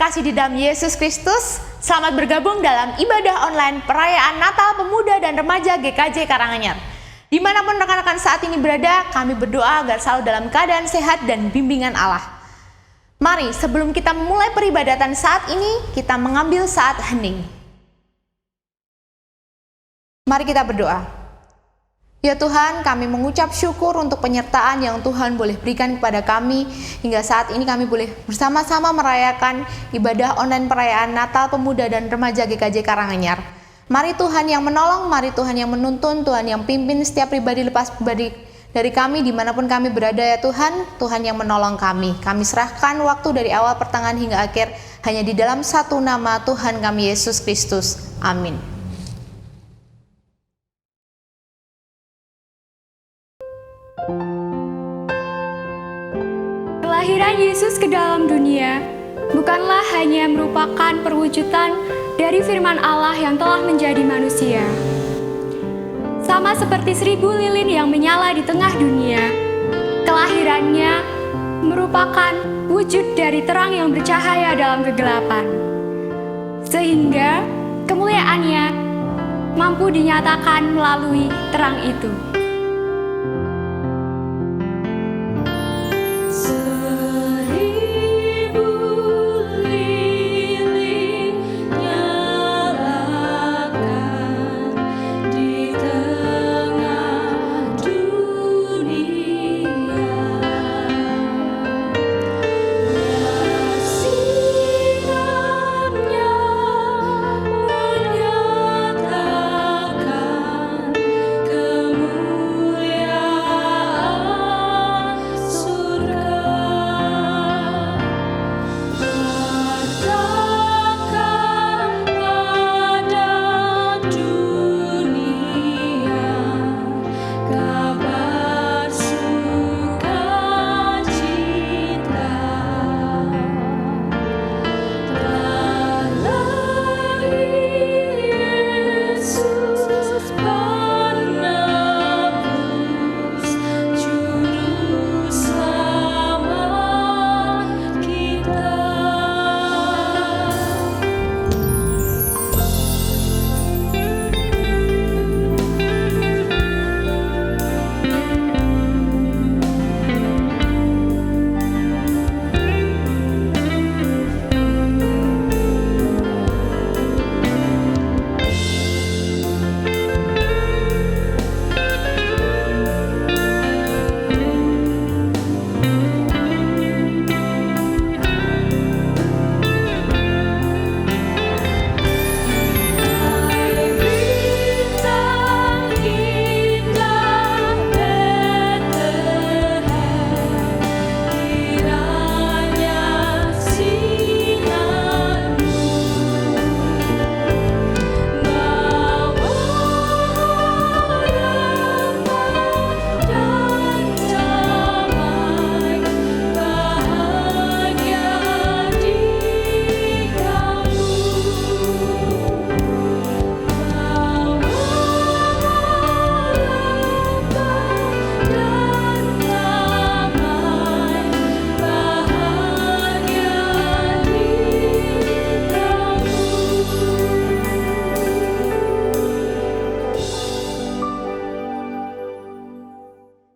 kasih di dalam Yesus Kristus, selamat bergabung dalam ibadah online perayaan Natal Pemuda dan Remaja GKJ Karanganyar. Dimanapun rekan-rekan saat ini berada, kami berdoa agar selalu dalam keadaan sehat dan bimbingan Allah. Mari sebelum kita memulai peribadatan saat ini, kita mengambil saat hening. Mari kita berdoa. Ya Tuhan, kami mengucap syukur untuk penyertaan yang Tuhan boleh berikan kepada kami. Hingga saat ini kami boleh bersama-sama merayakan ibadah online perayaan Natal Pemuda dan Remaja GKJ Karanganyar. Mari Tuhan yang menolong, mari Tuhan yang menuntun, Tuhan yang pimpin setiap pribadi lepas pribadi dari kami dimanapun kami berada ya Tuhan. Tuhan yang menolong kami. Kami serahkan waktu dari awal pertengahan hingga akhir hanya di dalam satu nama Tuhan kami Yesus Kristus. Amin. Kelahiran Yesus ke dalam dunia bukanlah hanya merupakan perwujudan dari firman Allah yang telah menjadi manusia. Sama seperti 1000 lilin yang menyala di tengah dunia, kelahirannya merupakan wujud dari terang yang bercahaya dalam kegelapan. Sehingga kemuliaannya mampu dinyatakan melalui terang itu.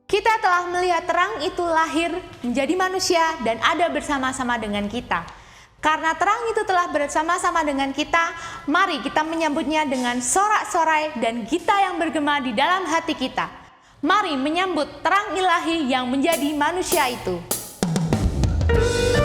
Kita telah melihat terang itu lahir menjadi manusia dan ada bersama-sama dengan kita. Karena terang itu telah bersama-sama dengan kita, mari kita menyambutnya dengan sorak-sorai dan gita yang bergema di dalam hati kita. Mari menyambut terang ilahi yang menjadi manusia itu. Menjadi manusia.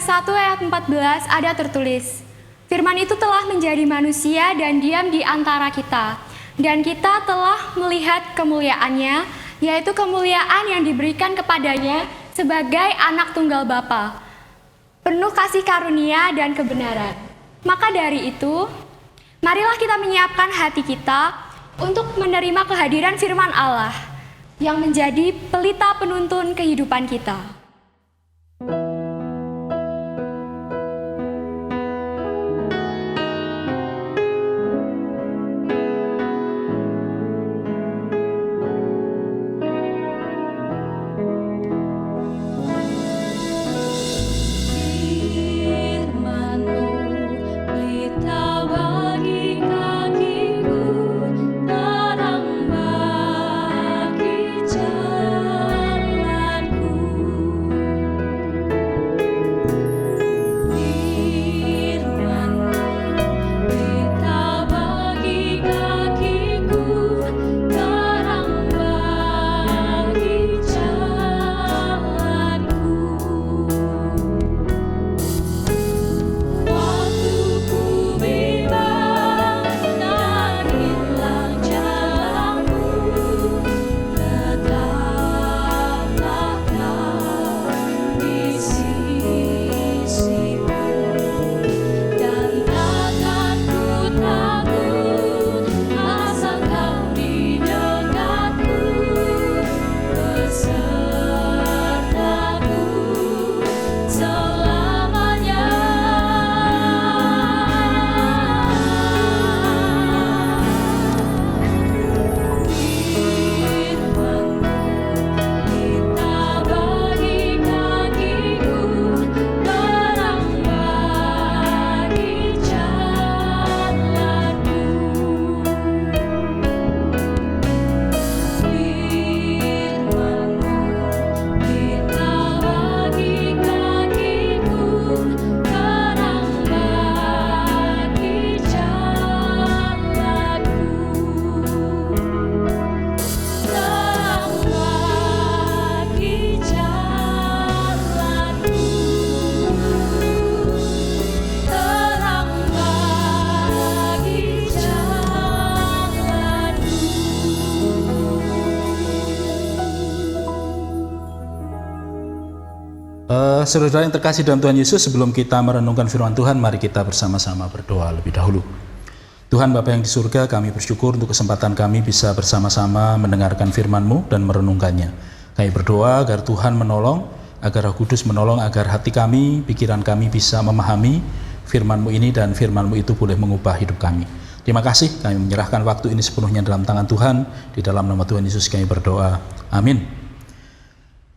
Yohanes 1 ayat 14 ada tertulis, firman itu telah menjadi manusia dan diam di antara kita. Dan kita telah melihat kemuliaannya, yaitu kemuliaan yang diberikan kepadanya sebagai anak tunggal Bapa, penuh kasih karunia dan kebenaran. Maka dari itu, marilah kita menyiapkan hati kita untuk menerima kehadiran firman Allah yang menjadi pelita penuntun kehidupan kita. Saudara yang terkasih dalam Tuhan Yesus, sebelum kita merenungkan firman Tuhan, mari kita bersama-sama berdoa lebih dahulu. Tuhan Bapa yang di surga, kami bersyukur untuk kesempatan kami bisa bersama-sama mendengarkan firman-Mu dan merenungkannya. Kami berdoa agar Tuhan menolong, agar Roh Kudus menolong, agar hati kami, pikiran kami bisa memahami firman-Mu ini dan firman-Mu itu boleh mengubah hidup kami. Terima kasih, kami menyerahkan waktu ini sepenuhnya dalam tangan Tuhan. Di dalam nama Tuhan Yesus kami berdoa. Amin.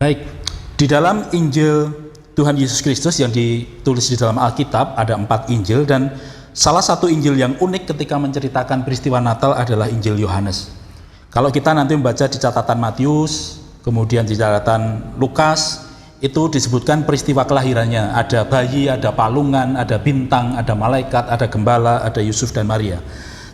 Baik, di dalam Injil Tuhan Yesus Kristus yang ditulis di dalam Alkitab ada 4 Injil, dan salah satu Injil yang unik ketika menceritakan peristiwa Natal adalah Injil Yohanes. Kalau kita nanti membaca di catatan Matius, kemudian di catatan Lukas, itu disebutkan peristiwa kelahirannya. Ada bayi, ada palungan, ada bintang, ada malaikat, ada gembala, ada Yusuf dan Maria.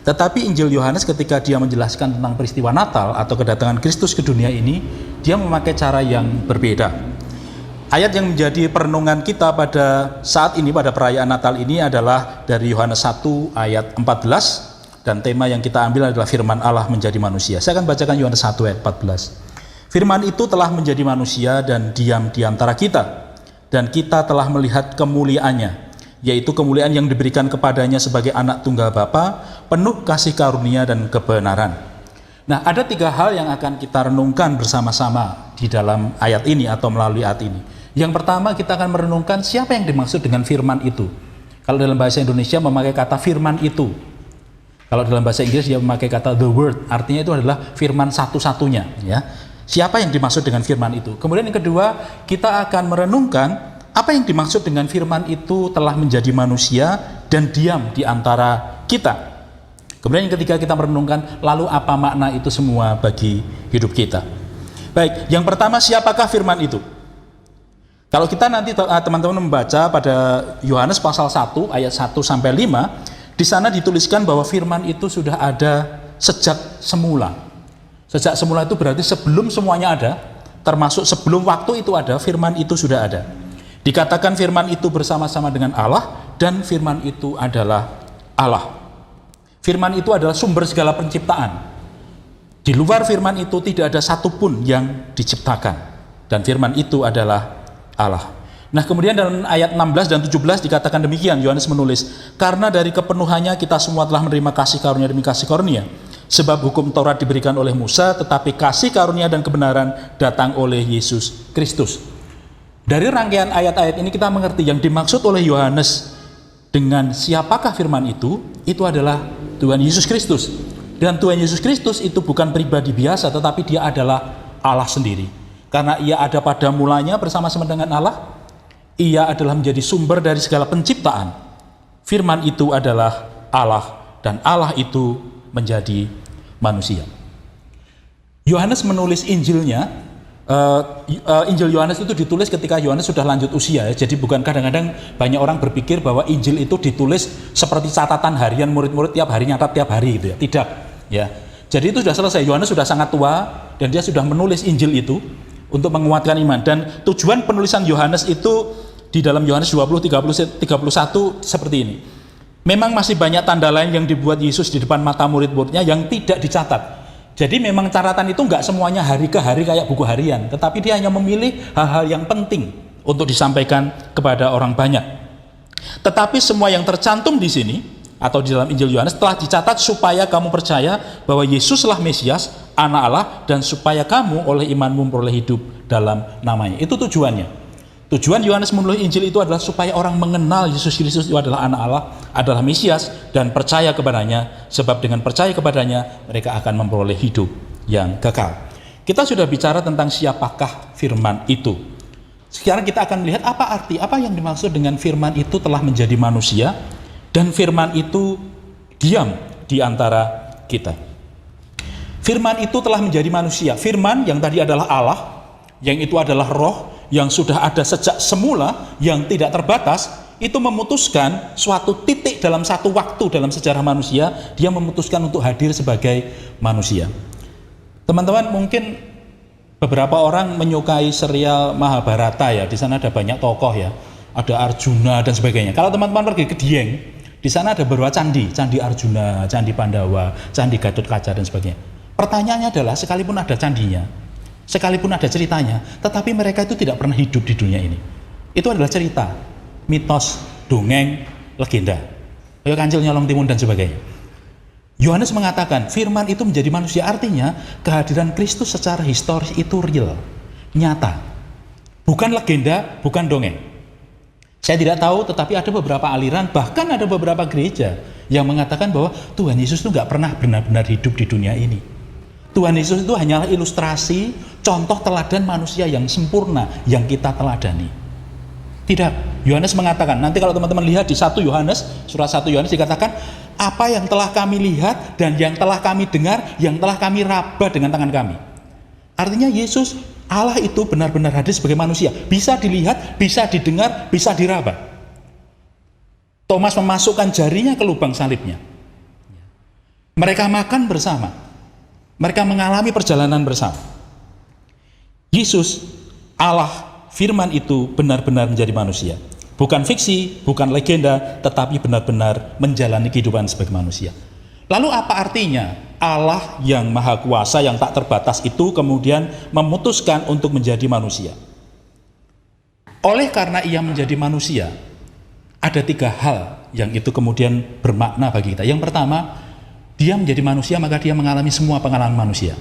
Tetapi Injil Yohanes ketika dia menjelaskan tentang peristiwa Natal atau kedatangan Kristus ke dunia ini, dia memakai cara yang berbeda. Ayat yang menjadi perenungan kita pada saat ini, pada perayaan Natal ini adalah dari Yohanes 1 ayat 14, dan tema yang kita ambil adalah firman Allah menjadi manusia. Saya akan bacakan Yohanes 1 ayat 14. Firman itu telah menjadi manusia dan diam di antara kita, dan kita telah melihat kemuliaannya, yaitu kemuliaan yang diberikan kepadanya sebagai anak tunggal Bapa, penuh kasih karunia dan kebenaran. Nah, ada 3 hal yang akan kita renungkan bersama-sama di dalam ayat ini atau melalui ayat ini. Yang pertama, kita akan merenungkan siapa yang dimaksud dengan firman itu. Kalau dalam bahasa Indonesia memakai kata firman itu. Kalau dalam bahasa Inggris dia memakai kata the word, artinya itu adalah firman satu-satunya, ya. Siapa yang dimaksud dengan firman itu? Kemudian yang kedua, kita akan merenungkan apa yang dimaksud dengan firman itu telah menjadi manusia dan diam di antara kita. Kemudian yang ketiga, kita merenungkan lalu apa makna itu semua bagi hidup kita. Baik, yang pertama, siapakah firman itu? Kalau kita nanti teman-teman membaca pada Yohanes pasal 1 ayat 1 sampai 5, di sana dituliskan bahwa firman itu sudah ada sejak semula. Sejak semula itu berarti sebelum semuanya ada, termasuk sebelum waktu itu ada, firman itu sudah ada. Dikatakan firman itu bersama-sama dengan Allah dan firman itu adalah Allah. Firman itu adalah sumber segala penciptaan. Di luar firman itu tidak ada satupun yang diciptakan. Dan firman itu adalah Allah. Nah, kemudian dalam ayat 16 dan 17 dikatakan demikian, Yohanes menulis, karena dari kepenuhannya kita semua telah menerima kasih karunia demi kasih karunia. Sebab hukum Taurat diberikan oleh Musa, tetapi kasih karunia dan kebenaran datang oleh Yesus Kristus. Dari rangkaian ayat-ayat ini kita mengerti yang dimaksud oleh Yohanes dengan siapakah firman itu adalah Tuhan Yesus Kristus. Dan Tuhan Yesus Kristus itu bukan pribadi biasa, tetapi dia adalah Allah sendiri. Karena ia ada pada mulanya bersama-sama dengan Allah, ia adalah menjadi sumber dari segala penciptaan. Firman itu adalah Allah, dan Allah itu menjadi manusia. Yohanes menulis Injilnya, Injil Yohanes itu ditulis ketika Yohanes sudah lanjut usia, ya. Jadi bukan kadang-kadang banyak orang berpikir bahwa Injil itu ditulis seperti catatan harian murid-murid tiap hari nyatat tiap hari gitu ya. Tidak, ya. Jadi itu sudah selesai. Yohanes sudah sangat tua dan dia sudah menulis Injil itu untuk menguatkan iman. Dan tujuan penulisan Yohanes itu di dalam Yohanes 20, 30, 31 seperti ini. Memang masih banyak tanda lain yang dibuat Yesus di depan mata murid-muridnya yang tidak dicatat. Jadi memang catatan itu enggak semuanya hari ke hari kayak buku harian, tetapi dia hanya memilih hal-hal yang penting untuk disampaikan kepada orang banyak. Tetapi semua yang tercantum di sini atau di dalam Injil Yohanes telah dicatat supaya kamu percaya bahwa Yesuslah Mesias, Anak Allah, dan supaya kamu oleh imanmu memperoleh hidup dalam namanya. Itu tujuannya. Tujuan Yohanes menulis Injil itu adalah supaya orang mengenal Yesus Kristus itu adalah Anak Allah, adalah Mesias, dan percaya kepadanya, sebab dengan percaya kepadanya mereka akan memperoleh hidup yang kekal. Kita sudah bicara tentang siapakah firman itu. Sekarang kita akan melihat apa yang dimaksud dengan firman itu telah menjadi manusia dan firman itu diam di antara kita. Firman itu telah menjadi manusia. Firman yang tadi adalah Allah, yang itu adalah roh, yang sudah ada sejak semula, yang tidak terbatas, itu memutuskan suatu titik dalam satu waktu dalam sejarah manusia, dia memutuskan untuk hadir sebagai manusia. Teman-teman mungkin beberapa orang menyukai serial Mahabharata ya, di sana ada banyak tokoh ya, ada Arjuna dan sebagainya. Kalau teman-teman pergi ke Dieng, di sana ada beberapa candi, Candi Arjuna, Candi Pandawa, Candi Gatotkaca dan sebagainya. Pertanyaannya adalah sekalipun ada candinya, sekalipun ada ceritanya, tetapi mereka itu tidak pernah hidup di dunia ini. Itu adalah cerita, mitos, dongeng, legenda. Kayak Kancil Nyolong Timun dan sebagainya. Yohanes mengatakan firman itu menjadi manusia, artinya kehadiran Kristus secara historis itu real, nyata. Bukan legenda, bukan dongeng. Saya tidak tahu, tetapi ada beberapa aliran, bahkan ada beberapa gereja yang mengatakan bahwa Tuhan Yesus itu nggak pernah benar-benar hidup di dunia ini. Tuhan Yesus itu hanyalah ilustrasi, contoh teladan manusia yang sempurna yang kita teladani. Tidak, Yohanes mengatakan, nanti kalau teman-teman lihat di 1 Yohanes, surat 1 Yohanes dikatakan, apa yang telah kami lihat dan yang telah kami dengar, yang telah kami raba dengan tangan kami. Artinya Yesus, Allah itu benar-benar hadir sebagai manusia, bisa dilihat, bisa didengar, bisa diraba. Thomas memasukkan jarinya ke lubang salibnya. Mereka makan bersama. Mereka mengalami perjalanan bersama. Yesus, Allah, firman itu benar-benar menjadi manusia. Bukan fiksi, bukan legenda, tetapi benar-benar menjalani kehidupan sebagai manusia. Lalu apa artinya Allah yang maha kuasa, yang tak terbatas itu kemudian memutuskan untuk menjadi manusia? Oleh karena ia menjadi manusia, ada 3 hal yang itu kemudian bermakna bagi kita. Yang pertama, dia menjadi manusia, maka dia mengalami semua pengalaman manusia.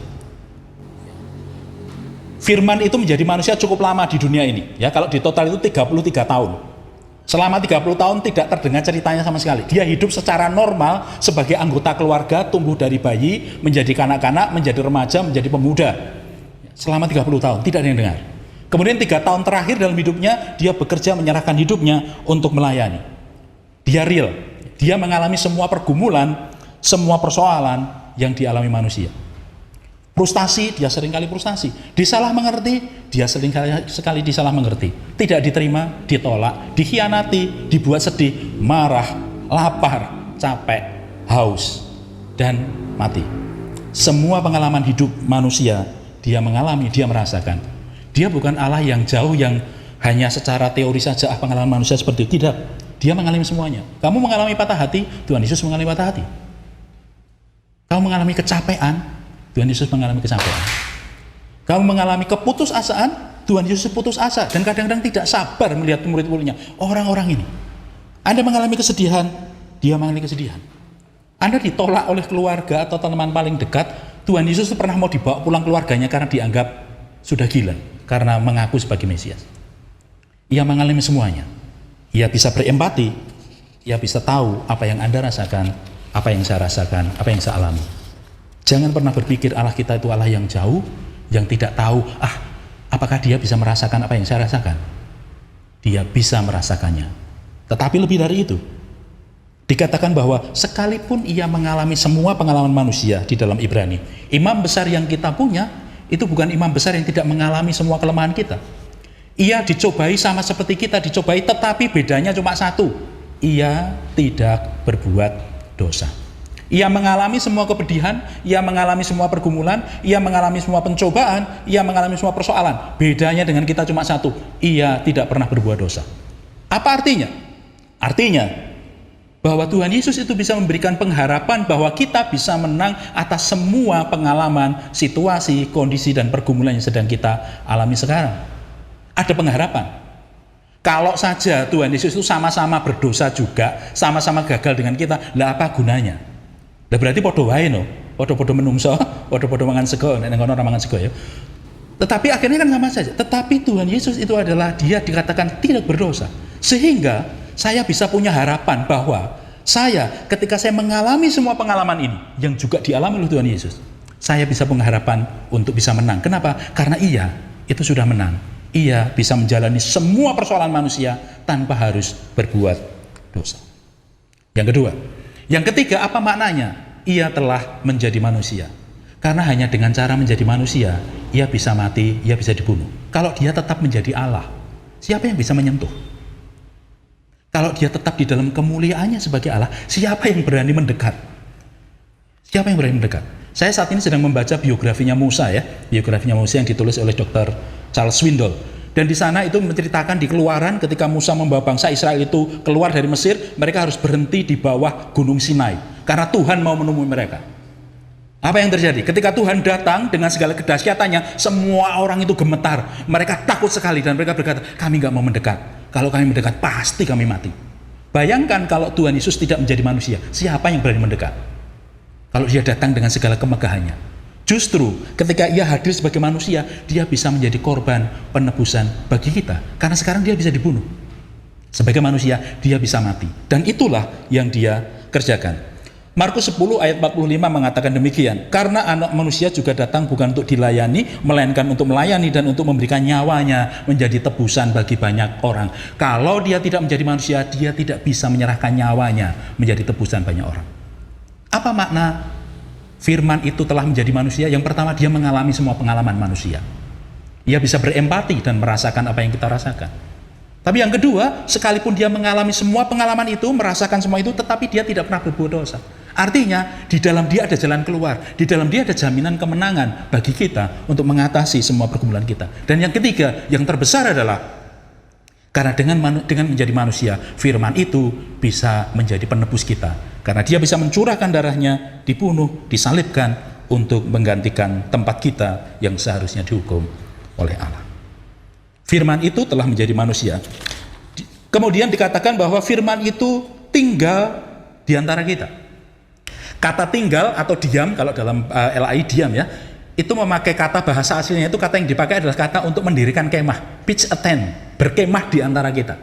Firman itu menjadi manusia cukup lama di dunia ini. Ya, kalau di total itu 33 tahun. Selama 30 tahun tidak terdengar ceritanya sama sekali. Dia hidup secara normal sebagai anggota keluarga, tumbuh dari bayi, menjadi kanak-kanak, menjadi remaja, menjadi pemuda. Selama 30 tahun, tidak ada yang dengar. Kemudian 3 tahun terakhir dalam hidupnya, dia bekerja menyerahkan hidupnya untuk melayani. Dia real. Dia mengalami semua pergumulan, semua persoalan yang dialami manusia. Frustasi, dia seringkali frustasi. Disalah mengerti, dia sekali disalah mengerti. Tidak diterima, ditolak, dikhianati, dibuat sedih, marah, lapar, capek, haus, dan mati. Semua pengalaman hidup manusia, dia mengalami, dia merasakan. Dia bukan Allah yang jauh, yang hanya secara teori saja pengalaman manusia seperti itu. Tidak, dia mengalami semuanya. Kamu mengalami patah hati, Tuhan Yesus mengalami patah hati. Kamu mengalami kecapean, Tuhan Yesus mengalami kecapean. Kamu mengalami keputusasaan, Tuhan Yesus putus asa dan kadang-kadang tidak sabar melihat murid-muridnya, orang-orang ini. Anda mengalami kesedihan, dia mengalami kesedihan. Anda ditolak oleh keluarga atau teman paling dekat, Tuhan Yesus pernah mau dibawa pulang keluarganya karena dianggap sudah gila, karena mengaku sebagai Mesias. Ia mengalami semuanya. Ia bisa berempati, ia bisa tahu apa yang Anda rasakan, apa yang saya rasakan, apa yang saya alami. Jangan pernah berpikir Allah kita itu Allah yang jauh, yang tidak tahu, apakah dia bisa merasakan apa yang saya rasakan? Dia bisa merasakannya. Tetapi lebih dari itu, dikatakan bahwa sekalipun ia mengalami semua pengalaman manusia di dalam Ibrani, imam besar yang kita punya, itu bukan imam besar yang tidak mengalami semua kelemahan kita. Ia dicobai sama seperti kita dicobai, tetapi bedanya cuma satu. Ia tidak berbuat dosa. Ia mengalami semua kepedihan, ia mengalami semua pergumulan, ia mengalami semua pencobaan, ia mengalami semua persoalan. Bedanya dengan kita cuma satu, ia tidak pernah berbuat dosa. Apa artinya? Artinya bahwa Tuhan Yesus itu bisa memberikan pengharapan bahwa kita bisa menang atas semua pengalaman, situasi, kondisi, dan pergumulan yang sedang kita alami sekarang. Ada pengharapan. Kalau saja Tuhan Yesus itu sama-sama berdosa juga, sama-sama gagal dengan kita, lah apa gunanya? Lah berarti podo wae no, podo-podo menungso, podo-podo mangan sego, nek ngono ora mangan sego ya. Tetapi akhirnya kan sama saja. Tetapi Tuhan Yesus itu adalah dia dikatakan tidak berdosa. Sehingga saya bisa punya harapan bahwa saya ketika saya mengalami semua pengalaman ini yang juga dialami oleh Tuhan Yesus, saya bisa punya harapan untuk bisa menang. Kenapa? Karena ia itu sudah menang. Ia bisa menjalani semua persoalan manusia tanpa harus berbuat dosa. Yang kedua, yang ketiga, apa maknanya? Ia telah menjadi manusia. Karena hanya dengan cara menjadi manusia, ia bisa mati, ia bisa dibunuh. Kalau dia tetap menjadi Allah, siapa yang bisa menyentuh? Kalau dia tetap di dalam kemuliaannya sebagai Allah, siapa yang berani mendekat? Siapa yang berani mendekat? Saya saat ini sedang membaca biografinya Musa ya, biografinya Musa yang ditulis oleh Dr. Charles Swindoll. Dan di sana itu menceritakan di Keluaran ketika Musa membawa bangsa Israel itu keluar dari Mesir, mereka harus berhenti di bawah Gunung Sinai karena Tuhan mau menemui mereka. Apa yang terjadi? Ketika Tuhan datang dengan segala kedahsyatannya, semua orang itu gemetar. Mereka takut sekali dan mereka berkata, kami nggak mau mendekat. Kalau kami mendekat, pasti kami mati. Bayangkan kalau Tuhan Yesus tidak menjadi manusia, siapa yang berani mendekat? Kalau dia datang dengan segala kemegahannya. Justru ketika ia hadir sebagai manusia, dia bisa menjadi korban penebusan bagi kita. Karena sekarang dia bisa dibunuh. Sebagai manusia, dia bisa mati. Dan itulah yang dia kerjakan. Markus 10 ayat 45 mengatakan demikian. Karena anak manusia juga datang bukan untuk dilayani, melainkan untuk melayani dan untuk memberikan nyawanya menjadi tebusan bagi banyak orang. Kalau dia tidak menjadi manusia, dia tidak bisa menyerahkan nyawanya menjadi tebusan banyak orang. Apa makna firman itu telah menjadi manusia? Yang pertama, dia mengalami semua pengalaman manusia. Ia bisa berempati dan merasakan apa yang kita rasakan. Tapi yang kedua, sekalipun dia mengalami semua pengalaman itu, merasakan semua itu, tetapi dia tidak pernah berbuat dosa. Artinya, di dalam dia ada jalan keluar, di dalam dia ada jaminan kemenangan bagi kita untuk mengatasi semua pergumulan kita. Dan yang ketiga, yang terbesar adalah karena dengan menjadi manusia, firman itu bisa menjadi penebus kita. Karena dia bisa mencurahkan darahnya, dibunuh, disalibkan untuk menggantikan tempat kita yang seharusnya dihukum oleh Allah. Firman itu telah menjadi manusia. Kemudian dikatakan bahwa firman itu tinggal di antara kita. Kata tinggal atau diam, kalau dalam LAI diam ya, itu memakai kata bahasa aslinya itu kata yang dipakai adalah kata untuk mendirikan kemah, pitch a tent, berkemah di antara kita.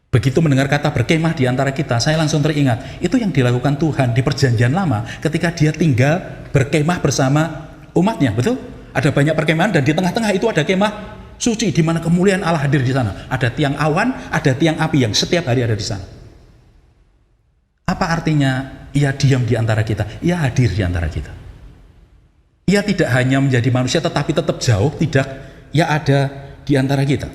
Begitu mendengar kata berkemah di antara kita, saya langsung teringat, itu yang dilakukan Tuhan di perjanjian lama ketika dia tinggal berkemah bersama umatnya, betul? Ada banyak perkemahan dan di tengah-tengah itu ada kemah suci di mana kemuliaan Allah hadir di sana. Ada tiang awan, ada tiang api yang setiap hari ada di sana. Apa artinya ia diam di antara kita? Ia hadir di antara kita. Ia tidak hanya menjadi manusia tetapi tetap jauh, tidak, ia ada di antara kita.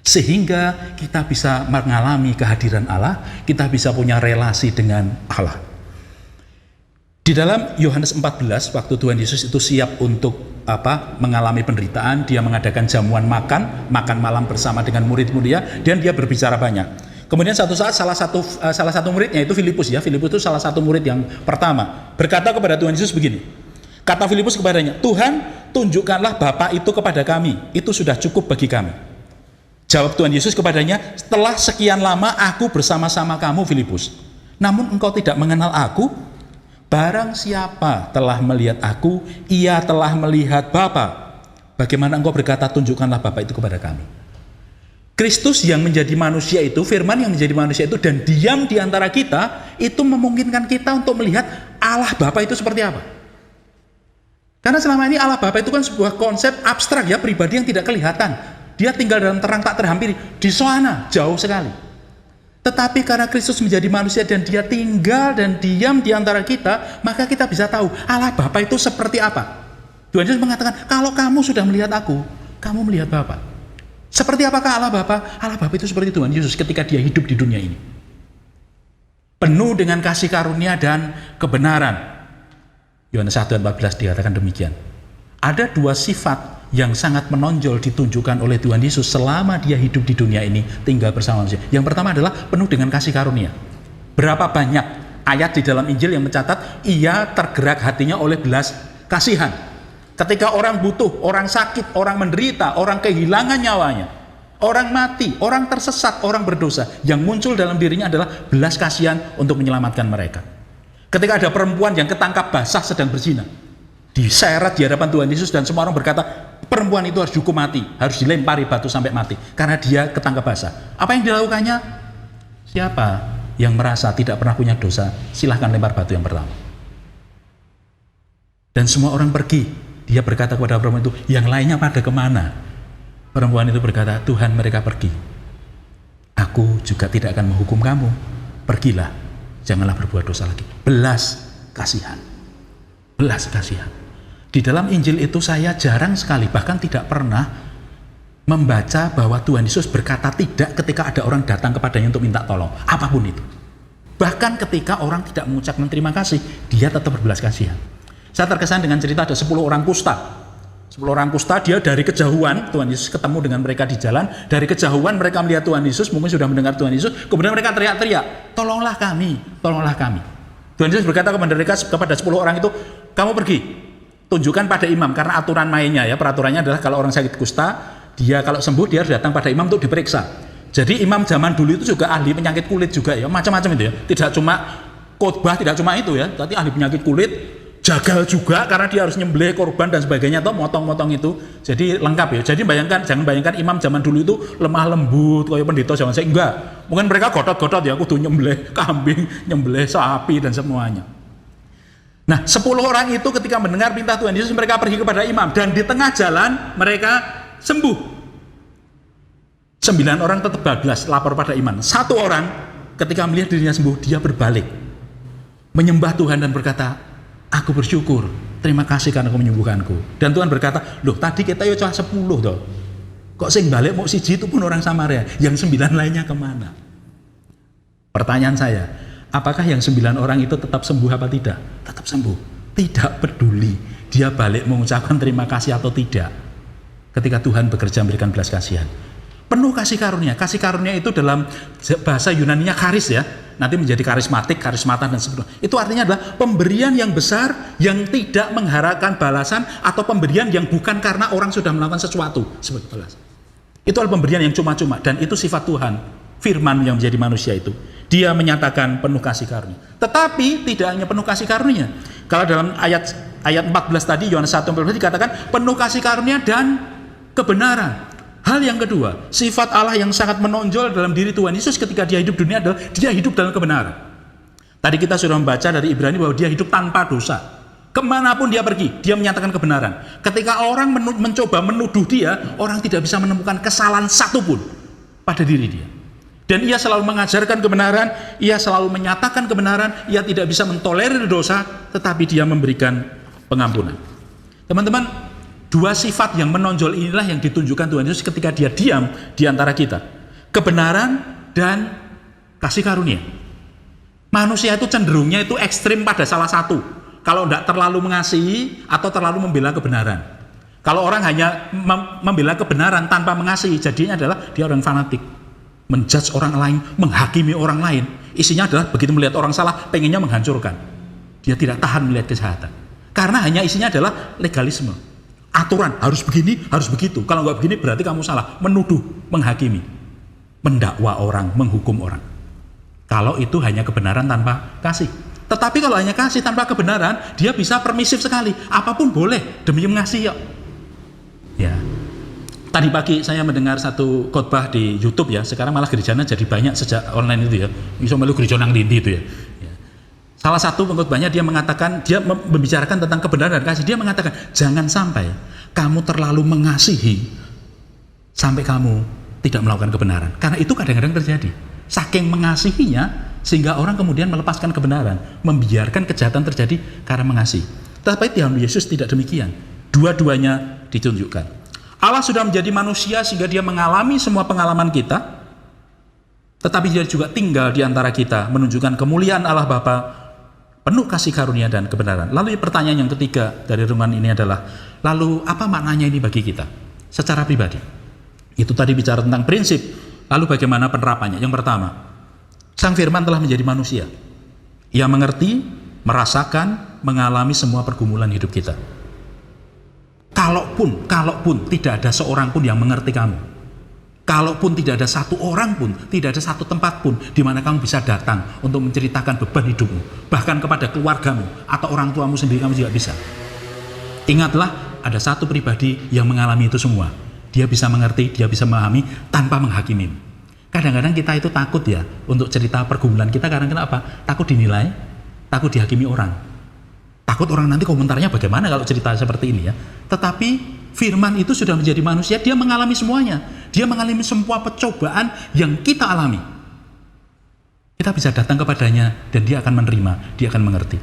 Sehingga kita bisa mengalami kehadiran Allah, kita bisa punya relasi dengan Allah. Di dalam Yohanes 14, waktu Tuhan Yesus itu siap untuk mengalami penderitaan, dia mengadakan jamuan makan malam bersama dengan murid-muridnya, dan dia berbicara banyak. Kemudian satu saat salah satu muridnya itu Filipus ya, Filipus itu salah satu murid yang pertama, berkata kepada Tuhan Yesus begini. Kata Filipus kepadanya, "Tuhan, tunjukkanlah Bapa itu kepada kami, itu sudah cukup bagi kami." Jawab Tuhan Yesus kepadanya, "Setelah sekian lama aku bersama-sama kamu, Filipus, namun engkau tidak mengenal aku? Barang siapa telah melihat aku, ia telah melihat Bapa. Bagaimana engkau berkata, tunjukkanlah Bapa itu kepada kami?" Kristus yang menjadi manusia itu, firman yang menjadi manusia itu, dan diam di antara kita, itu memungkinkan kita untuk melihat Allah Bapa itu seperti apa. Karena selama ini Allah Bapa itu kan sebuah konsep abstrak ya, pribadi yang tidak kelihatan. Dia tinggal dalam terang tak terhampiri, di sana, jauh sekali. Tetapi karena Kristus menjadi manusia dan dia tinggal dan diam di antara kita, maka kita bisa tahu Allah Bapa itu seperti apa. Tuhan Yesus mengatakan, kalau kamu sudah melihat aku, kamu melihat Bapa. Seperti apakah Allah Bapa? Allah Bapa itu seperti Tuhan Yesus ketika dia hidup di dunia ini. Penuh dengan kasih karunia dan kebenaran. Yohanes 1:14 dikatakan demikian. Ada dua sifat yang sangat menonjol ditunjukkan oleh Tuhan Yesus selama dia hidup di dunia ini, tinggal bersama manusia. Yang pertama adalah penuh dengan kasih karunia. Berapa banyak ayat di dalam Injil yang mencatat ia tergerak hatinya oleh belas kasihan. Ketika orang butuh, orang sakit, orang menderita, orang kehilangan nyawanya, orang mati, orang tersesat, orang berdosa, yang muncul dalam dirinya adalah belas kasihan untuk menyelamatkan mereka. Ketika ada perempuan yang ketangkap basah sedang berzina, diseret di hadapan Tuhan Yesus dan semua orang berkata, perempuan itu harus dihukum mati, harus dilempari batu sampai mati karena dia ketangkap basah. Apa yang dilakukannya? Siapa yang merasa tidak pernah punya dosa, silahkan lempar batu yang pertama. Dan semua orang pergi. Dia berkata kepada perempuan itu, yang lainnya pada kemana? Perempuan itu berkata, Tuhan, mereka pergi. Aku juga tidak akan menghukum kamu. Pergilah, janganlah berbuat dosa lagi. Belas kasihan. Belas kasihan. Di dalam Injil itu saya jarang sekali, bahkan tidak pernah membaca bahwa Tuhan Yesus berkata tidak ketika ada orang datang kepadanya untuk minta tolong, apapun itu. Bahkan ketika orang tidak mengucapkan terima kasih, dia tetap berbelas kasihan. Saya terkesan dengan cerita ada 10 orang kusta. 10 orang kusta, dia dari kejauhan, Tuhan Yesus ketemu dengan mereka di jalan, dari kejauhan mereka melihat Tuhan Yesus, mungkin sudah mendengar Tuhan Yesus, kemudian mereka teriak-teriak, tolonglah kami, tolonglah kami. Tuhan Yesus berkata kepada mereka, kepada 10 orang itu, kamu pergi, tunjukkan pada imam, karena aturan mainnya ya, peraturannya adalah kalau orang sakit kusta, dia kalau sembuh dia harus datang pada imam untuk diperiksa. Jadi imam zaman dulu itu juga ahli penyakit kulit juga ya, macam-macam itu ya, tidak cuma khotbah, tidak cuma itu ya, tapi ahli penyakit kulit, jagal juga karena dia harus nyembelih korban dan sebagainya atau motong-motong itu. Jadi lengkap ya. Jadi jangan bayangkan imam zaman dulu itu lemah lembut kayak pendeta zaman saya, enggak. Mungkin mereka gotot-gotot ya, kudu nyembelih kambing, nyembelih sapi dan semuanya. Nah, 10 orang itu ketika mendengar perintah Tuhan Yesus, mereka pergi kepada imam dan di tengah jalan mereka sembuh. 9 orang tetap bablas lapor pada imam. 1 orang ketika melihat dirinya sembuh, dia berbalik menyembah Tuhan dan berkata, aku bersyukur, terima kasih karena kau menyembuhkanku. Dan Tuhan berkata, loh tadi kita ya cuma 10 toh, kok sing balik mau siji itu pun orang Samaria, yang 9 lainnya kemana? Pertanyaan saya, apakah yang 9 orang itu tetap sembuh apa tidak? Tetap sembuh. Tidak peduli dia balik mengucapkan terima kasih atau tidak. Ketika Tuhan bekerja memberikan belas kasihan, penuh kasih karunia. Kasih karunia itu dalam bahasa Yunaninya karis ya, nanti menjadi karismatik, karismata dan sebagainya. Itu artinya adalah pemberian yang besar yang tidak mengharapkan balasan, atau pemberian yang bukan karena orang sudah melakukan sesuatu sebagai balasan. Itu adalah pemberian yang cuma-cuma, dan itu sifat Tuhan, firman yang menjadi manusia itu. Dia menyatakan penuh kasih karunia. Tetapi tidak hanya penuh kasih karunia. Kalau dalam ayat 14 tadi, Yohanes 1:14 dikatakan penuh kasih karunia dan kebenaran. Hal yang kedua, sifat Allah yang sangat menonjol dalam diri Tuhan Yesus ketika dia hidup dunia adalah dia hidup dalam kebenaran. Tadi kita sudah membaca dari Ibrani bahwa dia hidup tanpa dosa. Kemanapun dia pergi, dia menyatakan kebenaran. Ketika orang mencoba menuduh dia, orang tidak bisa menemukan kesalahan satupun pada diri dia. Dan ia selalu mengajarkan kebenaran, ia selalu menyatakan kebenaran, ia tidak bisa mentolerir dosa, tetapi dia memberikan pengampunan. Teman-teman, dua sifat yang menonjol inilah yang ditunjukkan Tuhan Yesus ketika dia diam di antara kita. Kebenaran dan kasih karunia. Manusia itu cenderungnya itu ekstrim pada salah satu. Kalau tidak terlalu mengasihi atau terlalu membela kebenaran. Kalau orang hanya membela kebenaran tanpa mengasihi, jadinya adalah dia orang fanatik, menjudge orang lain, menghakimi orang lain. Isinya adalah begitu melihat orang salah, pengennya menghancurkan. Dia tidak tahan melihat kejahatan. Karena hanya isinya adalah legalisme. Aturan, harus begini, harus begitu. Kalau nggak begini berarti kamu salah. Menuduh, menghakimi, mendakwa orang, menghukum orang. Kalau itu hanya kebenaran tanpa kasih. Tetapi kalau hanya kasih tanpa kebenaran, dia bisa permisif sekali. Apapun boleh demi mengasihi. Ya. Tadi pagi saya mendengar satu khotbah di YouTube ya. Sekarang malah gerejana jadi banyak sejak online itu ya. Bisa melu gereja nang ndi itu ya. Salah satu pengkhotbahnya dia mengatakan, dia membicarakan tentang kebenaran dan kasih. Dia mengatakan, jangan sampai kamu terlalu mengasihi sampai kamu tidak melakukan kebenaran. Karena itu kadang-kadang terjadi. Saking mengasihinya sehingga orang kemudian melepaskan kebenaran, membiarkan kejahatan terjadi karena mengasihi. Tetapi Tuhan Yesus tidak demikian. Dua-duanya ditunjukkan. Allah sudah menjadi manusia sehingga dia mengalami semua pengalaman kita, tetapi dia juga tinggal di antara kita, menunjukkan kemuliaan Allah Bapa, penuh kasih karunia dan kebenaran. Lalu pertanyaan yang ketiga dari renungan ini adalah, lalu apa maknanya ini bagi kita secara pribadi? Itu tadi bicara tentang prinsip, lalu bagaimana penerapannya? Yang pertama, Sang Firman telah menjadi manusia. Ia mengerti, merasakan, mengalami semua pergumulan hidup kita. Kalaupun tidak ada seorang pun yang mengerti kamu, kalaupun tidak ada satu orang pun, tidak ada satu tempat pun di mana kamu bisa datang untuk menceritakan beban hidupmu, bahkan kepada keluargamu atau orang tuamu sendiri, kamu juga bisa. Ingatlah, ada satu pribadi yang mengalami itu semua. Dia bisa mengerti, dia bisa memahami tanpa menghakimi. Kadang-kadang kita itu takut ya untuk cerita pergumulan kita, karena kenapa? Takut dinilai, takut dihakimi orang. Takut orang nanti komentarnya bagaimana kalau cerita seperti ini ya. Tetapi Firman itu sudah menjadi manusia, dia mengalami semuanya. Dia mengalami semua pencobaan yang kita alami. Kita bisa datang kepadanya dan dia akan menerima, dia akan mengerti.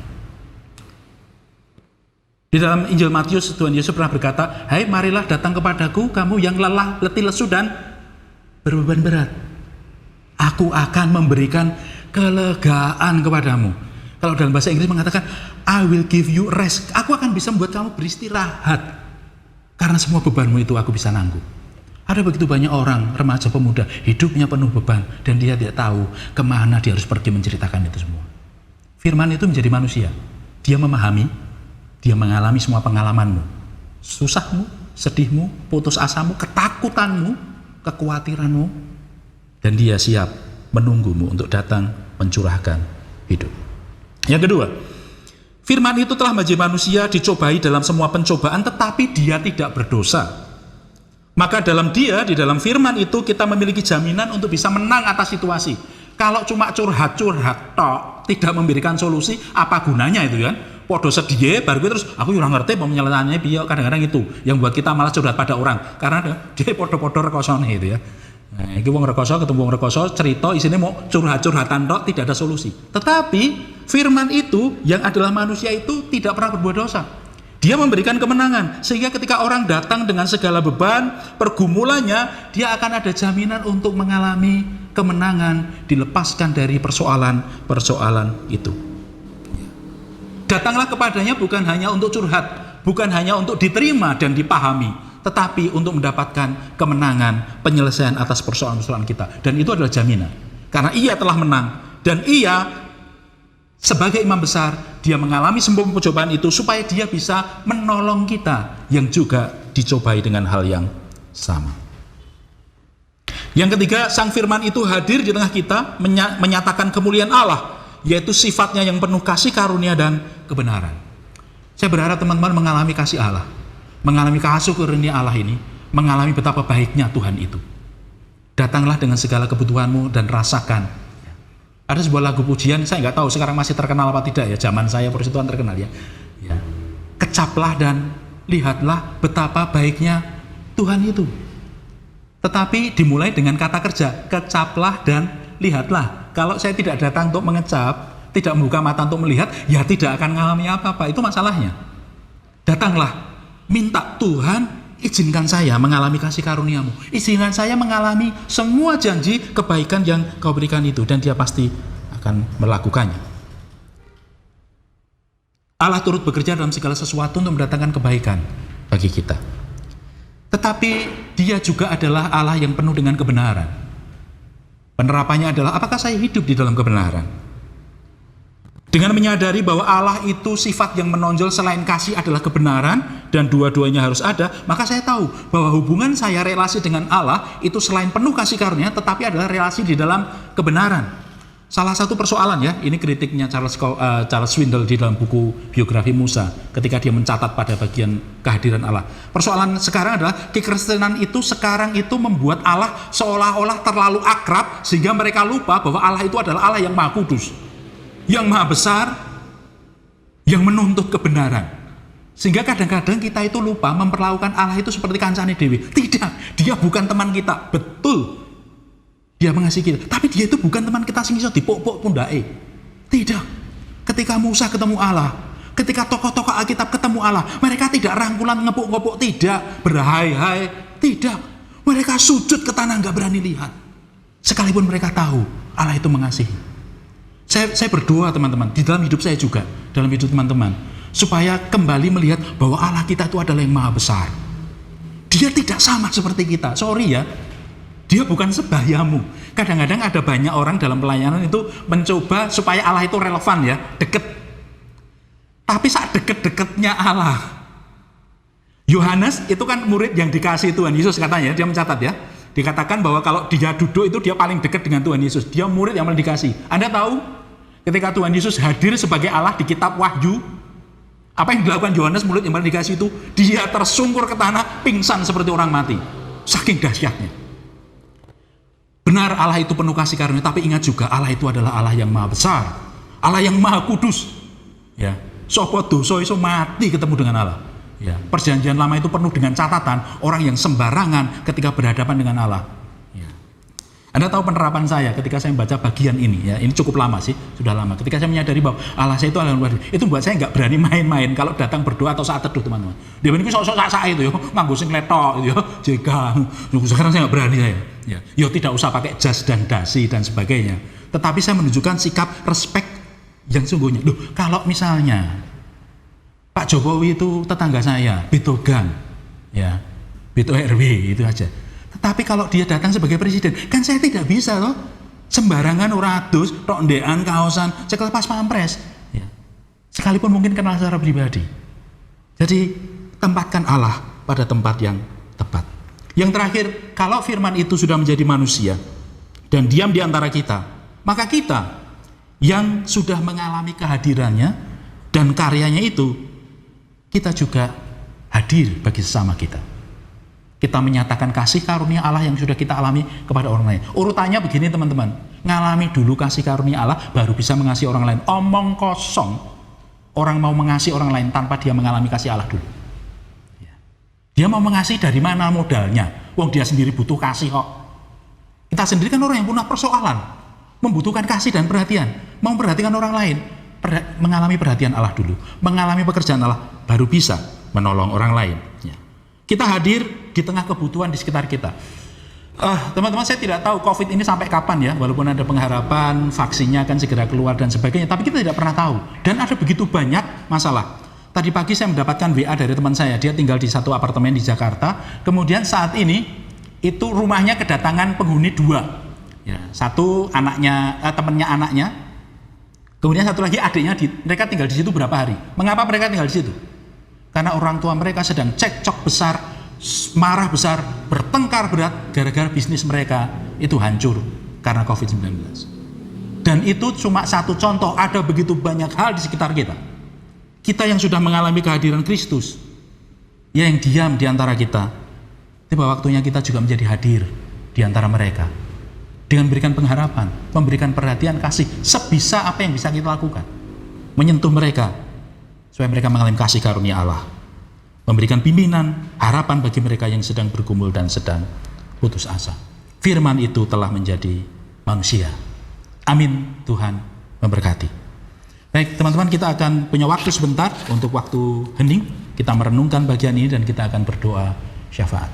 Di dalam Injil Matius, Tuhan Yesus pernah berkata, "Hai, marilah datang kepadaku, kamu yang lelah, letih, lesu dan berbeban berat. Aku akan memberikan kelegaan kepadamu." Kalau dalam bahasa Inggris mengatakan, I will give you rest. Aku akan bisa membuat kamu beristirahat. Karena semua bebanmu itu aku bisa nanggung. Ada begitu banyak orang, remaja pemuda, hidupnya penuh beban. Dan dia tidak tahu kemana dia harus pergi menceritakan itu semua. Firman itu menjadi manusia. Dia memahami, dia mengalami semua pengalamanmu. Susahmu, sedihmu, putus asamu, ketakutanmu, kekhawatiranmu. Dan dia siap menunggumu untuk datang mencurahkan hidup. Yang kedua, Firman itu telah menjadi manusia, dicobai dalam semua pencobaan, tetapi dia tidak berdosa. Maka dalam dia, di dalam Firman itu kita memiliki jaminan untuk bisa menang atas situasi. Kalau cuma curhat-curhat tok, tidak memberikan solusi, apa gunanya itu kan? Podo sedih, baru terus aku ora ngerti mau penyelesaiannya piye. Kadang-kadang itu yang buat kita malah curhat pada orang, karena dia podo-podo rekosone itu ya. Nah, ini wong rekoso ketemu wong rekoso, cerita isinya mau curhat-curhatan tok, tidak ada solusi. Tetapi Firman itu yang adalah manusia itu tidak pernah berbuat dosa. Dia memberikan kemenangan, sehingga ketika orang datang dengan segala beban, pergumulannya, dia akan ada jaminan untuk mengalami kemenangan, dilepaskan dari persoalan-persoalan itu. Datanglah kepadanya bukan hanya untuk curhat, bukan hanya untuk diterima dan dipahami, tetapi untuk mendapatkan kemenangan, penyelesaian atas persoalan-persoalan kita. Dan itu adalah jaminan. Karena ia telah menang. Dan ia sebagai imam besar, dia mengalami semua pencobaan itu supaya dia bisa menolong kita yang juga dicobai dengan hal yang sama. Yang ketiga, Sang Firman itu hadir di tengah kita, menyatakan kemuliaan Allah, yaitu sifatnya yang penuh kasih karunia dan kebenaran. Saya berharap teman-teman mengalami kasih Allah, mengalami kasih karunia Allah ini, mengalami betapa baiknya Tuhan itu. Datanglah dengan segala kebutuhanmu dan rasakan. Ada sebuah lagu pujian, saya nggak tahu sekarang masih terkenal apa tidak ya, zaman saya persekutuan terkenal ya. Kecaplah dan lihatlah betapa baiknya Tuhan itu. Tetapi dimulai dengan kata kerja, kecaplah dan lihatlah. Kalau saya tidak datang untuk mengecap, tidak membuka mata untuk melihat, ya tidak akan mengalami apa-apa. Itu masalahnya. Datanglah, minta Tuhan, izinkan saya mengalami kasih karuniamu. Izinkan saya mengalami semua janji kebaikan yang kau berikan itu. Dan dia pasti akan melakukannya. Allah turut bekerja dalam segala sesuatu untuk mendatangkan kebaikan bagi kita. Tetapi dia juga adalah Allah yang penuh dengan kebenaran. Penerapannya adalah, apakah saya hidup di dalam kebenaran? Dengan menyadari bahwa Allah itu sifat yang menonjol selain kasih adalah kebenaran, dan dua-duanya harus ada, maka saya tahu bahwa hubungan saya, relasi dengan Allah itu selain penuh kasih karunia, tetapi adalah relasi di dalam kebenaran. Salah satu persoalan ya, ini kritiknya Charles Swindoll di dalam buku biografi Musa, ketika dia mencatat pada bagian kehadiran Allah. Persoalan sekarang adalah kekristenan itu sekarang itu membuat Allah seolah-olah terlalu akrab, sehingga mereka lupa bahwa Allah itu adalah Allah yang maha kudus, yang maha besar, yang menuntut kebenaran. Sehingga kadang-kadang kita itu lupa memperlakukan Allah itu seperti kancane dewi. Tidak, dia bukan teman kita. Betul, dia mengasihi kita, tapi dia itu bukan teman kita sing iso dipok-pok pundake. Tidak. Ketika Musa ketemu Allah, ketika tokoh-tokoh Alkitab ketemu Allah, mereka tidak rangkulan ngepuk-ngepuk, tidak berhai-hai, tidak. Mereka sujud ke tanah, nggak berani lihat. Sekalipun mereka tahu Allah itu mengasihi. Saya berdoa teman-teman, di dalam hidup saya juga, dalam hidup teman-teman, supaya kembali melihat bahwa Allah kita itu adalah yang maha besar. Dia tidak sama seperti kita. Sorry ya, dia bukan sebayamu. Kadang-kadang ada banyak orang dalam pelayanan itu mencoba supaya Allah itu relevan ya, deket. Tapi saat deket-deketnya Allah, Yohanes itu kan murid yang dikasih Tuhan Yesus katanya, dia mencatat ya. Dikatakan bahwa kalau dia duduk itu dia paling dekat dengan Tuhan Yesus. Dia murid yang paling dikasih. Anda tahu ketika Tuhan Yesus hadir sebagai Allah di kitab Wahyu, apa yang dilakukan Yohanes, murid yang paling dikasih itu? Dia tersungkur ke tanah, pingsan seperti orang mati. Saking dahsyatnya. Benar Allah itu penuh kasih karunia, tapi ingat juga Allah itu adalah Allah yang maha besar, Allah yang maha kudus. Ya, sapa dosa iso mati ketemu dengan Allah. Ya, perjanjian lama itu penuh dengan catatan orang yang sembarangan ketika berhadapan dengan Allah. Ya. Anda tahu penerapan saya ketika saya membaca bagian ini, ya, ini cukup lama sih, sudah lama. Ketika saya menyadari bahwa Allah saya itu Allah yang luar biasa, itu buat saya nggak berani main-main kalau datang berdoa atau saat teduh, teman-teman. Dia ini sok-sok sak itu, yo, nganggo sing letok, itu, jegang. Sekarang saya nggak berani saya. Ya, yo tidak usah pakai jas dan dasi dan sebagainya. Tetapi saya menunjukkan sikap respect yang sungguhnya. Loh, kalau misalnya Pak Jokowi itu tetangga saya, Betogang, ya, Beto RW itu aja. Tetapi kalau dia datang sebagai presiden, kan saya tidak bisa loh sembarangan uratus, tok ndekan kaosan, cekel pas pampres. Ya. Sekalipun mungkin kenal secara pribadi. Jadi tempatkan Allah pada tempat yang tepat. Yang terakhir, kalau firman itu sudah menjadi manusia dan diam di antara kita, maka kita yang sudah mengalami kehadirannya dan karyanya itu, kita juga hadir bagi sesama kita. Kita menyatakan kasih karunia Allah yang sudah kita alami kepada orang lain. Urutannya begini teman-teman, ngalami dulu kasih karunia Allah, baru bisa mengasihi orang lain. Omong kosong, orang mau mengasihi orang lain tanpa dia mengalami kasih Allah dulu. Dia mau mengasihi dari mana modalnya? Wong dia sendiri butuh kasih kok. Kita sendiri kan orang yang punya persoalan, membutuhkan kasih dan perhatian, mau memperhatikan orang lain, mengalami perhatian Allah dulu, mengalami pekerjaan Allah, baru bisa menolong orang lain. Ya. Kita hadir di tengah kebutuhan di sekitar kita. Teman-teman, saya tidak tahu COVID ini sampai kapan ya, walaupun ada pengharapan vaksinnya akan segera keluar dan sebagainya, tapi kita tidak pernah tahu. Dan ada begitu banyak masalah. Tadi pagi saya mendapatkan WA dari teman saya, dia tinggal di satu apartemen di Jakarta, kemudian saat ini itu rumahnya kedatangan penghuni 2. Ya, satu anaknya, temannya anaknya, kemudian satu lagi adiknya, mereka tinggal di situ berapa hari. Mengapa mereka tinggal di situ? Karena orang tua mereka sedang cekcok besar, marah besar, bertengkar berat gara-gara bisnis mereka itu hancur karena COVID-19. Dan itu cuma satu contoh, ada begitu banyak hal di sekitar kita. Kita yang sudah mengalami kehadiran Kristus, ya, yang diam di antara kita, tiba waktunya kita juga menjadi hadir di antara mereka. Dengan memberikan pengharapan, memberikan perhatian, kasih, sebisa apa yang bisa kita lakukan. Menyentuh mereka, supaya mereka mengalami kasih karunia Allah. Memberikan pimpinan, harapan bagi mereka yang sedang bergumul dan sedang putus asa. Firman itu telah menjadi manusia. Amin. Tuhan memberkati. Baik teman-teman, kita akan punya waktu sebentar untuk waktu hening. Kita merenungkan bagian ini dan kita akan berdoa syafaat.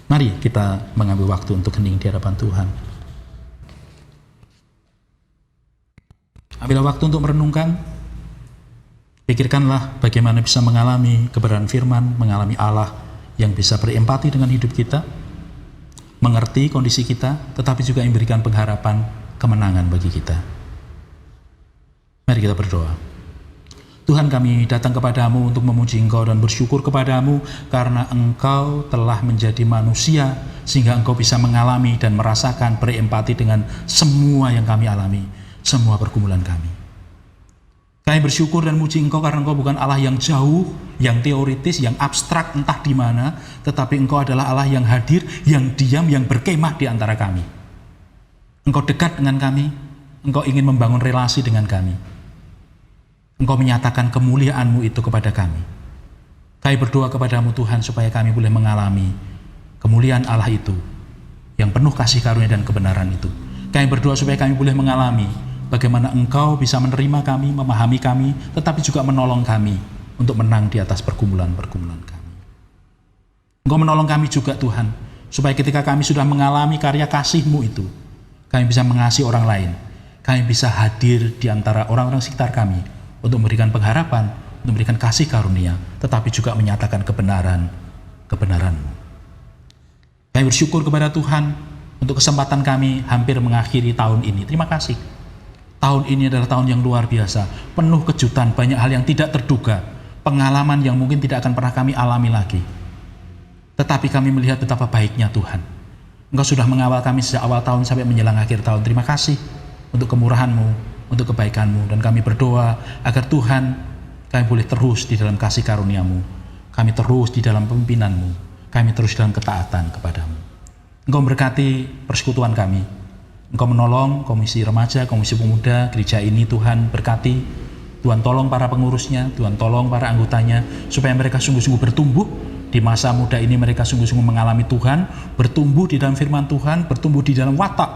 Mari kita mengambil waktu untuk hening di hadapan Tuhan. Ambil waktu untuk merenungkan. Pikirkanlah bagaimana bisa mengalami kebenaran firman, mengalami Allah yang bisa berempati dengan hidup kita, mengerti kondisi kita, tetapi juga yang memberikan pengharapan kemenangan bagi kita. Mari kita berdoa. Tuhan, kami datang kepadamu untuk memuji Engkau dan bersyukur kepadamu karena Engkau telah menjadi manusia sehingga Engkau bisa mengalami dan merasakan berempati dengan semua yang kami alami, semua pergumulan kami. Kami bersyukur dan muji Engkau karena Engkau bukan Allah yang jauh, yang teoritis, yang abstrak entah di mana, tetapi Engkau adalah Allah yang hadir, yang diam, yang berkemah di antara kami. Engkau dekat dengan kami, Engkau ingin membangun relasi dengan kami. Engkau menyatakan kemuliaan-Mu itu kepada kami. Kami berdoa kepadamu Tuhan supaya kami boleh mengalami kemuliaan Allah itu yang penuh kasih karunia dan kebenaran itu. Kami berdoa supaya kami boleh mengalami bagaimana Engkau bisa menerima kami, memahami kami, tetapi juga menolong kami untuk menang di atas pergumulan-pergumulan kami. Engkau menolong kami juga Tuhan, supaya ketika kami sudah mengalami karya kasih-Mu itu, kami bisa mengasihi orang lain. Kami bisa hadir di antara orang-orang sekitar kami untuk memberikan pengharapan, untuk memberikan kasih karunia, tetapi juga menyatakan kebenaran-Mu. Kami bersyukur kepada Tuhan untuk kesempatan kami hampir mengakhiri tahun ini. Terima kasih. Tahun ini adalah tahun yang luar biasa, penuh kejutan, banyak hal yang tidak terduga, pengalaman yang mungkin tidak akan pernah kami alami lagi. Tetapi kami melihat betapa baiknya Tuhan. Engkau sudah mengawal kami sejak awal tahun sampai menjelang akhir tahun. Terima kasih untuk kemurahan-Mu, untuk kebaikan-Mu, dan kami berdoa agar Tuhan, kami boleh terus di dalam kasih karunia-Mu, kami terus di dalam pemimpinan-Mu, kami terus dalam ketaatan kepada-Mu. Engkau memberkati persekutuan kami, Engkau menolong komisi remaja, komisi pemuda, gereja ini Tuhan berkati, Tuhan tolong para pengurusnya, Tuhan tolong para anggotanya, supaya mereka sungguh-sungguh bertumbuh, di masa muda ini mereka sungguh-sungguh mengalami Tuhan, bertumbuh di dalam firman Tuhan, bertumbuh di dalam watak,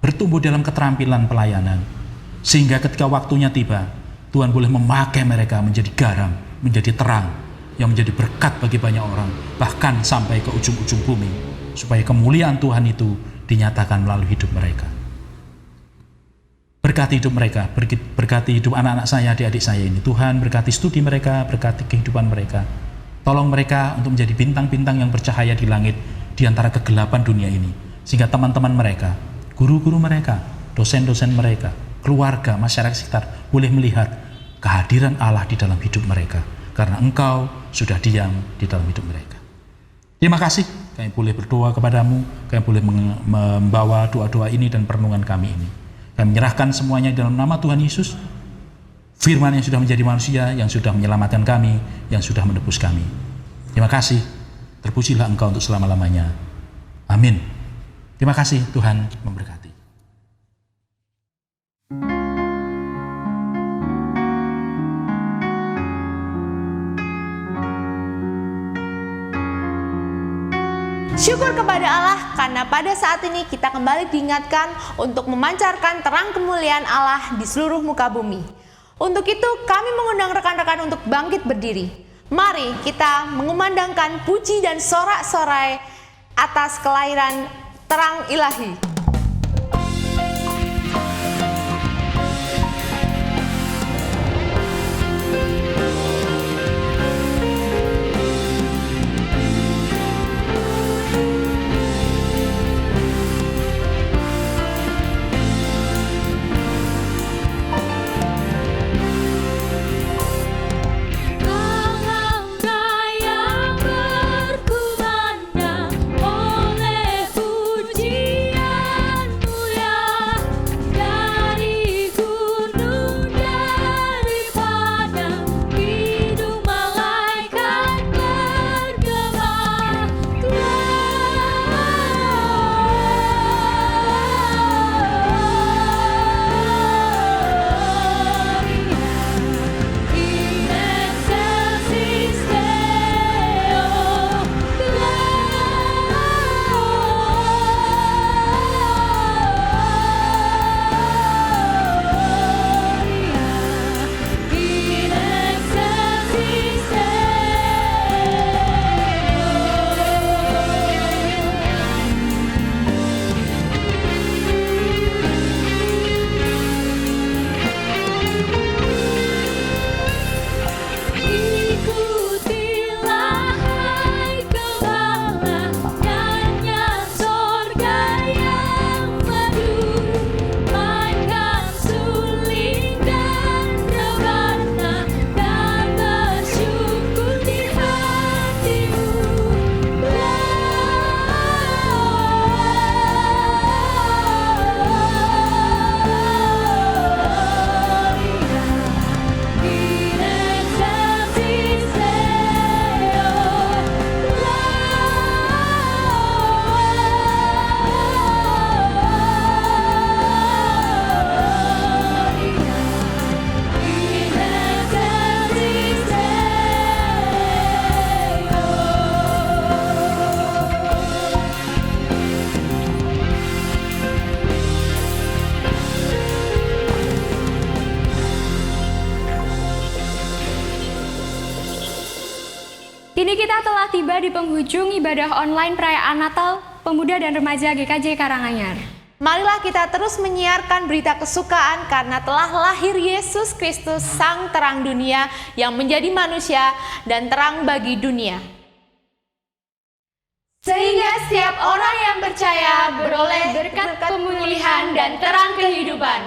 bertumbuh dalam keterampilan pelayanan, sehingga ketika waktunya tiba, Tuhan boleh memakai mereka menjadi garam, menjadi terang, yang menjadi berkat bagi banyak orang, bahkan sampai ke ujung-ujung bumi, supaya kemuliaan Tuhan itu dinyatakan melalui hidup mereka. Berkati hidup mereka, berkati hidup anak-anak saya, adik-adik saya ini. Tuhan berkati studi mereka, berkati kehidupan mereka. Tolong mereka untuk menjadi bintang-bintang yang bercahaya di langit, di antara kegelapan dunia ini, sehingga teman-teman mereka, guru-guru mereka, dosen-dosen mereka, keluarga, masyarakat sekitar boleh melihat kehadiran Allah di dalam hidup mereka, karena Engkau sudah diam di dalam hidup mereka. Terima kasih, kami boleh berdoa kepadamu, kami boleh membawa doa-doa ini dan perenungan kami ini. Kami menyerahkan semuanya dalam nama Tuhan Yesus, firman yang sudah menjadi manusia, yang sudah menyelamatkan kami, yang sudah menebus kami. Terima kasih, terpujilah Engkau untuk selama-lamanya. Amin. Terima kasih, Tuhan memberkati. Syukur kepada Allah karena pada saat ini kita kembali diingatkan untuk memancarkan terang kemuliaan Allah di seluruh muka bumi. Untuk itu kami mengundang rekan-rekan untuk bangkit berdiri. Mari kita mengumandangkan puji dan sorak-sorai atas kelahiran terang ilahi. Oleh pujian Kini kita telah tiba di penghujung ibadah online perayaan Natal Pemuda dan Remaja GKJ Karanganyar. Marilah kita terus menyiarkan berita kesukaan karena telah lahir Yesus Kristus, Sang Terang Dunia yang menjadi manusia dan terang bagi dunia. Sehingga setiap orang yang percaya beroleh berkat pemulihan dan terang kehidupan.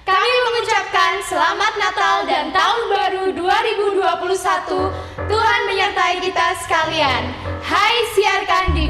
Kami mengucapkan Selamat Natal dan Tahun Baru 2021. Tuhan menyertai kita sekalian. Hai, siarkan di